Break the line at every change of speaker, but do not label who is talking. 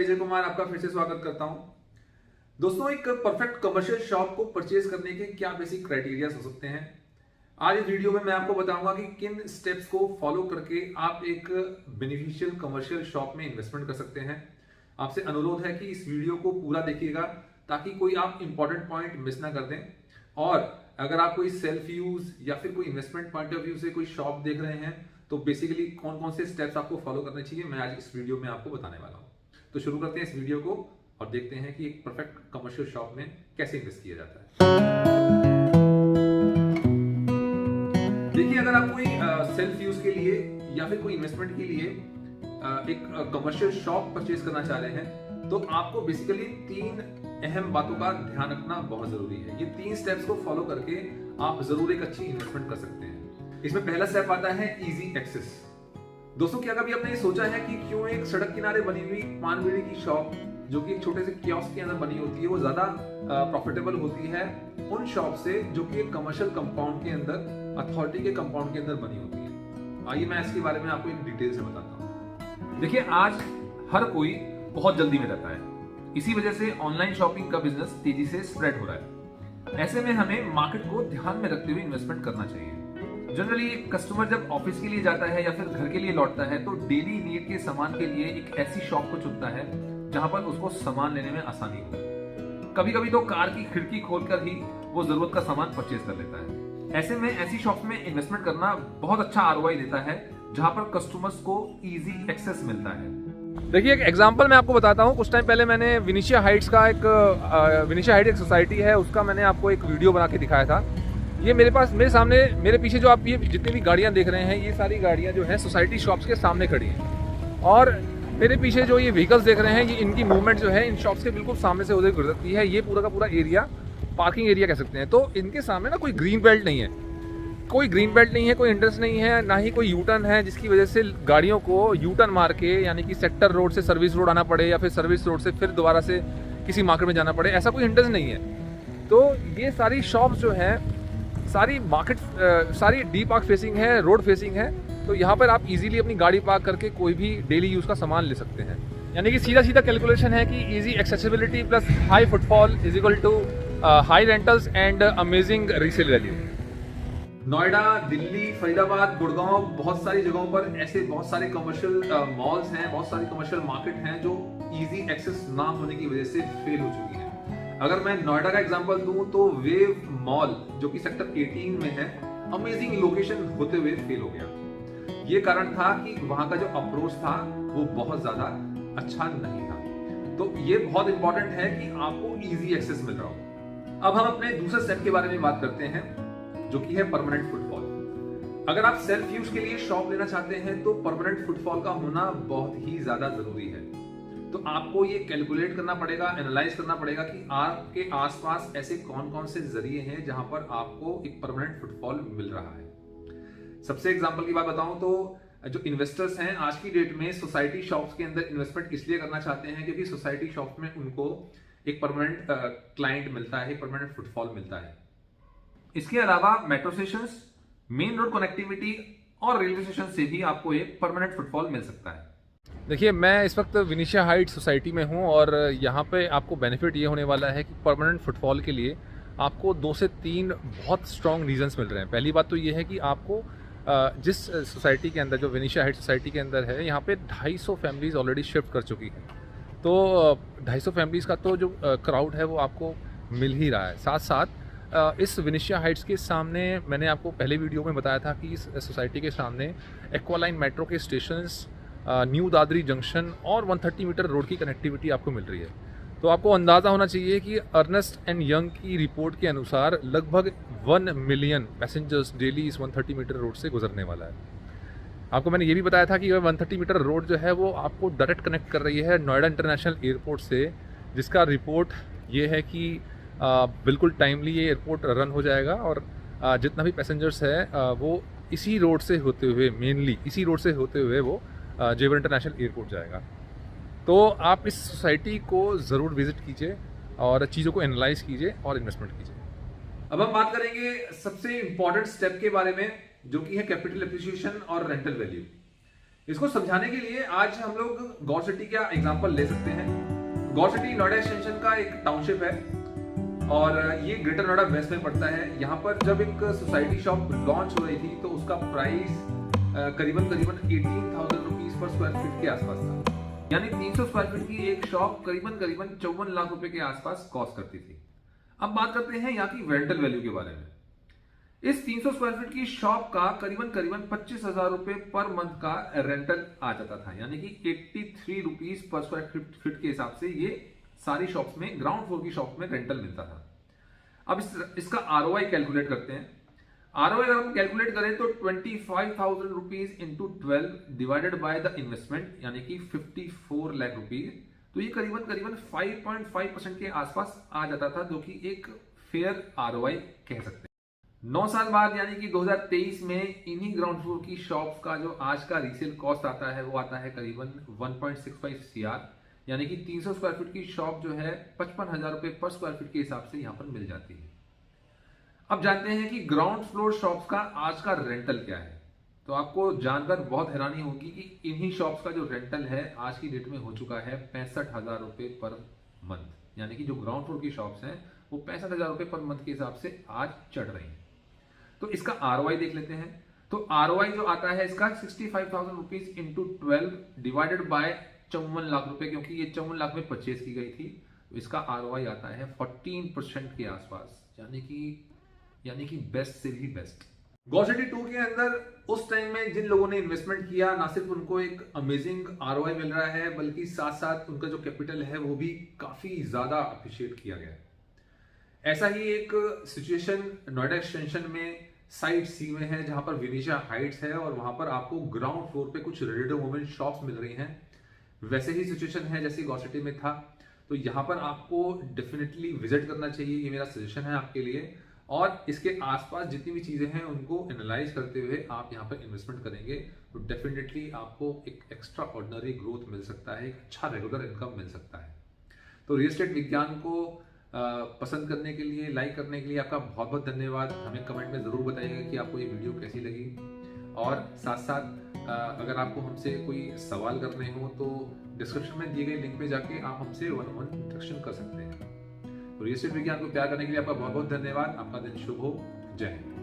विजय कुमार आपका फिर से स्वागत करता हूं। दोस्तों, एक परफेक्ट कमर्शियल शॉप को परचेज करने के क्या बेसिक क्राइटेरिया हो सकते हैं। आज इस वीडियो में मैं आपको बताऊंगा कि किन स्टेप्स को फॉलो करके आप एक बेनिफिशियल कमर्शियल शॉप में इन्वेस्टमेंट कर सकते हैं। आपसे अनुरोध है कि इस वीडियो को पूरा देखिएगा ताकि कोई आप इंपॉर्टेंट पॉइंट मिस ना कर दें। और अगर आप कोई सेल्फ यूज या फिर कोई इन्वेस्टमेंट पॉइंट ऑफ व्यू से कोई शॉप देख रहे हैं तो बेसिकली कौन कौन से स्टेप्स आपको फॉलो करने चाहिए, मैं आज इस वीडियो में आपको बताने वाला हूं। तो शुरू करते हैं इस वीडियो को और देखते हैं कि एक परफेक्ट कमर्शियल शॉप में कैसे इन्वेस्ट किया जाता है। देखिए, अगर आप कोई सेल्फ यूज के लिए या फिर कोई इन्वेस्टमेंट के लिए एक कमर्शियल शॉप परचेज करना चाह रहे हैं तो आपको बेसिकली 3 अहम बातों का ध्यान रखना बहुत जरूरी है। ये 3 स्टेप्स को फॉलो करके आप जरूर एक अच्छी इन्वेस्टमेंट कर सकते हैं। इसमें पहला स्टेप आता है इजी एक्सेस। दोस्तों, क्या कभी आपने ये सोचा है कि क्यों एक सड़क किनारे बनी हुई पान बीड़ी की शॉप जो कि एक छोटे से कियोस्क के अंदर बनी होती है वो ज्यादा प्रॉफिटेबल होती है उन शॉप से जो कि एक कमर्शियल कंपाउंड के अंदर, अथॉरिटी के कंपाउंड के अंदर बनी होती है। आइए मैं इसके बारे में आपको एक डिटेल से बताता हूँ। देखिए, आज हर कोई बहुत जल्दी में रहता है, इसी वजह से ऑनलाइन शॉपिंग का बिजनेस तेजी से स्प्रेड हो रहा है। ऐसे में हमें मार्केट को ध्यान में रखते हुए इन्वेस्टमेंट करना चाहिए। जनरली कस्टमर जब ऑफिस के लिए जाता है या फिर घर के लिए लौटता है तो डेली नीड के सामान के लिए एक ऐसी शॉप को चुनता है जहां पर उसको सामान लेने में आसानी हो। कभी कभी तो कार की खिड़की खोलकर ही वो जरूरत का सामान परचेज कर लेता है। ऐसे में ऐसी शॉप में इन्वेस्टमेंट करना बहुत अच्छा आरओआई देता है जहां पर कस्टमर्स को इजी एक्सेस मिलता है। देखिए, एक एग्जांपल मैं आपको बताता हूँ। कुछ टाइम पहले मैंने विनिशिया हाइट्स का विनिशिया हाइट एक सोसाइटी है, उसका मैंने आपको एक वीडियो बना के दिखाया था। ये मेरे सामने, मेरे पीछे जो आप ये जितनी भी गाड़ियां देख रहे हैं, ये सारी गाड़ियां जो है सोसाइटी शॉप्स के सामने खड़ी हैं। और मेरे पीछे जो ये व्हीकल्स देख रहे हैं, ये इनकी मूवमेंट जो है इन शॉप्स के बिल्कुल सामने से उधर गुजरती है। ये पूरा का पूरा एरिया पार्किंग एरिया कह सकते हैं। तो इनके सामने ना कोई ग्रीन बेल्ट नहीं है, कोई एंट्रेंस नहीं है, ना ही कोई यू टर्न है जिसकी वजह से गाड़ियों को यू टर्न मार के, यानी कि सेक्टर रोड से सर्विस रोड आना पड़े या फिर सर्विस रोड से फिर दोबारा से किसी मार्केट में जाना पड़े, ऐसा कोई एंट्रेंस नहीं है। तो ये सारी शॉप्स जो है सारी डी पार्क फेसिंग है, रोड फेसिंग है। तो यहाँ पर आप इजीली अपनी गाड़ी पार्क करके कोई भी डेली यूज का सामान ले सकते हैं। यानी कि सीधा सीधा कैलकुलेशन है कि easy accessibility plus high footfall is equal to high rentals and amazing resale value. Noida, Delhi, Faridabad, Gurgaon, बहुत सारी जगहों पर ऐसे बहुत सारे कमर्शियल मॉल्स हैं, बहुत सारी कमर्शियल मार्केट हैं जो इजी एक्सेस ना होने की वजह से फेल हो चुकी हैं। अगर मैं नोएडा का एग्जांपल दूं तो वेव मॉल जो कि सेक्टर 18 में है, अमेजिंग लोकेशन होते हुए फेल हो गया। ये कारण था कि वहां का जो अप्रोच था वो बहुत ज्यादा अच्छा नहीं था। तो ये बहुत इंपॉर्टेंट है कि आपको इजी एक्सेस मिल रहा हो। अब हम अपने दूसरे स्टेप के बारे में बात करते हैं जो कि है परमानेंट फुटफॉल। अगर आप सेल्फ यूज के लिए शॉप लेना चाहते हैं तो परमानेंट फुटफॉल का होना बहुत ही ज्यादा जरूरी है। तो आपको ये कैलकुलेट करना पड़ेगा, एनालाइज करना पड़ेगा कि आपके आसपास ऐसे कौन कौन से जरिए हैं जहां पर आपको एक परमानेंट फुटफॉल मिल रहा है। सबसे एग्जांपल की बात बताऊं तो जो इन्वेस्टर्स हैं आज की डेट में सोसाइटी शॉप्स के अंदर इन्वेस्टमेंट इसलिए करना चाहते हैं क्योंकि सोसाइटी शॉप्स में उनको एक परमानेंट क्लाइंट मिलता है, परमानेंट फुटफॉल मिलता है। इसके अलावा metro station, main road connectivity और रेलवे स्टेशन से भी आपको एक परमानेंट फुटफॉल मिल सकता है। देखिए, मैं इस वक्त विनिशिया हाइट सोसाइटी में हूँ और यहाँ पे आपको बेनिफिट ये होने वाला है कि परमानेंट फुटफॉल के लिए आपको 2 से 3 बहुत स्ट्रॉन्ग रीजंस मिल रहे हैं। पहली बात तो ये है कि आपको जिस सोसाइटी के अंदर, जो विनिशिया हाइट सोसाइटी के अंदर है, यहाँ पे 250 फैमिलीज़ ऑलरेडी शिफ्ट कर चुकी हैं। तो 250 फैमिलीज़ का तो जो क्राउड है वो आपको मिल ही रहा है। साथ साथ इस विनिशिया हाइट्स के सामने, मैंने आपको पहले वीडियो में बताया था कि इस सोसाइटी के सामने एक्वालाइन मेट्रो के स्टेशंस, न्यू दादरी जंक्शन और 130 मीटर रोड की कनेक्टिविटी आपको मिल रही है। तो आपको अंदाज़ा होना चाहिए कि अर्नेस्ट एंड यंग की रिपोर्ट के अनुसार लगभग 1 मिलियन पैसेंजर्स डेली इस 130 मीटर रोड से गुजरने वाला है। आपको मैंने ये भी बताया था कि 130 मीटर रोड जो है वो आपको डायरेक्ट कनेक्ट कर रही है नोएडा इंटरनेशनल एयरपोर्ट से, जिसका रिपोर्ट ये है कि बिल्कुल टाइमली ये एयरपोर्ट रन हो जाएगा और जितना भी पैसेंजर्स है वो इसी रोड से होते हुए, मेनली इसी रोड से होते हुए वो जेवर इंटरनेशनल एयरपोर्ट जाएगा। तो आप इस सोसाइटी को ज़रूर विजिट कीजिए और चीज़ों को एनालाइज कीजिए और इन्वेस्टमेंट कीजिए। अब हम बात करेंगे सबसे इंपॉर्टेंट स्टेप के बारे में जो कि है कैपिटल एप्रिसिएशन और रेंटल वैल्यू। इसको समझाने के लिए आज हम लोग गौर सिटी का एग्जांपल ले सकते हैं। गौर सिटी नोएडा एक्सटेंशन का एक टाउनशिप है और ये ग्रेटर नोएडा वेस्ट में पड़ता है। यहाँ पर जब एक सोसाइटी शॉप लॉन्च हो रही थी तो उसका प्राइस करीबन 18,000 रुपीज पर स्क्वायर फीट के आसपास था। यानी 300 स्क्वायर फीट की एक शॉप करीबन 54 लाख रुपए के आसपास कॉस्ट करती थी। अब बात करते हैं यहाँ की रेंटल वैल्यू के बारे में। इस 300 स्क्वायर फीट की शॉप का करीबन 25,000 रुपए पर मंथ का रेंटल आ जाता था। यानी कि 83 रुपीज पर स्क्वायर फीट के हिसाब से ये सारी शॉप्स में, ग्राउंड फ्लोर की शॉप में रेंटल मिलता था। अब इसका आरओआई कैलकुलेट करते हैं। आरओआई अगर हम कैलकुलेट करें तो 25,000 rupees into 12 divided by the investment यानी कि 54 लाख रुपीज, तो ये करीबन 5.5% के आसपास आ जाता था, जो कि एक फेयर आरओआई कह सकते हैं। 9 साल बाद यानी कि 2023 में इन्हीं ग्राउंड फ्लोर की शॉप्स का जो आज का रीसेल कॉस्ट आता है वो आता है करीबन 1.65 CR, यानी कि 300 स्क्वायर फीट की शॉप जो है 55,000 रुपए पर स्क्वायर फीट के हिसाब से यहां पर मिल जाती है। अब जानते हैं कि ग्राउंड फ्लोर शॉप्स का आज का रेंटल क्या है। तो आपको जानकर बहुत हैरानी होगी कि इन्हीं शॉप्स का जो रेंटल है आज की डेट में हो चुका है 65,000 रुपए पर मंथ। यानी कि जो ग्राउंड फ्लोर की शॉप्स हैं वो 65,000 रुपए पर मंथ के हिसाब से आज चढ़ रही हैं। तो इसका आरओआई देख लेते हैं। तो आरओआई जो आता है इसका 65,000 rupees into 12 divided by 54 lakh रुपए, क्योंकि ये 54 लाख में परचेज की गई थी। तो इसका आरओआई आता है 14% के आसपास, यानी कि बेस्ट से भी बेस्ट। गौर सिटी 2 के अंदर उस टाइम में जिन लोगों ने इन्वेस्टमेंट किया, ना सिर्फ उनको एक अमेजिंग आरओआई मिल रहा है बल्कि साथ साथ उनका जो कैपिटल है वो भी काफी ज्यादा अप्रिशिएट किया गया है। ऐसा ही एक सिचुएशन नोएडा एक्सटेंशन में साइट सी में है, जहां पर विनीशा हाइट्स है और वहां पर आपको ग्राउंड फ्लोर पे कुछ रेडी टू मूवमेंट शॉप्स मिल रही हैं। वैसे ही सिचुएशन है जैसे गौर सिटी में था। तो यहाँ पर आपको डेफिनेटली विजिट करना चाहिए, ये मेरा सजेशन है आपके लिए। और इसके आसपास जितनी भी चीजें हैं उनको एनालाइज करते हुए आप यहाँ पर इन्वेस्टमेंट करेंगे तो डेफिनेटली आपको एक एक्स्ट्रा ऑर्डिनरी ग्रोथ मिल सकता है, एक अच्छा रेगुलर इनकम मिल सकता है। तो रियल एस्टेट विज्ञान को पसंद करने के लिए, लाइक करने के लिए आपका बहुत बहुत धन्यवाद। हमें कमेंट में ज़रूर बताइएगा कि आपको ये वीडियो कैसी लगी। और साथ साथ अगर आपको हमसे कोई सवाल करने हो तो डिस्क्रिप्शन में दिए गए लिंक पे जाके आप हमसे 1-on-1 इंटरेक्शन कर सकते हैं। तो रियल एस्टेट विज्ञान को प्यार करने के लिए आपका बहुत बहुत धन्यवाद। आपका दिन शुभ हो। जय हिंद।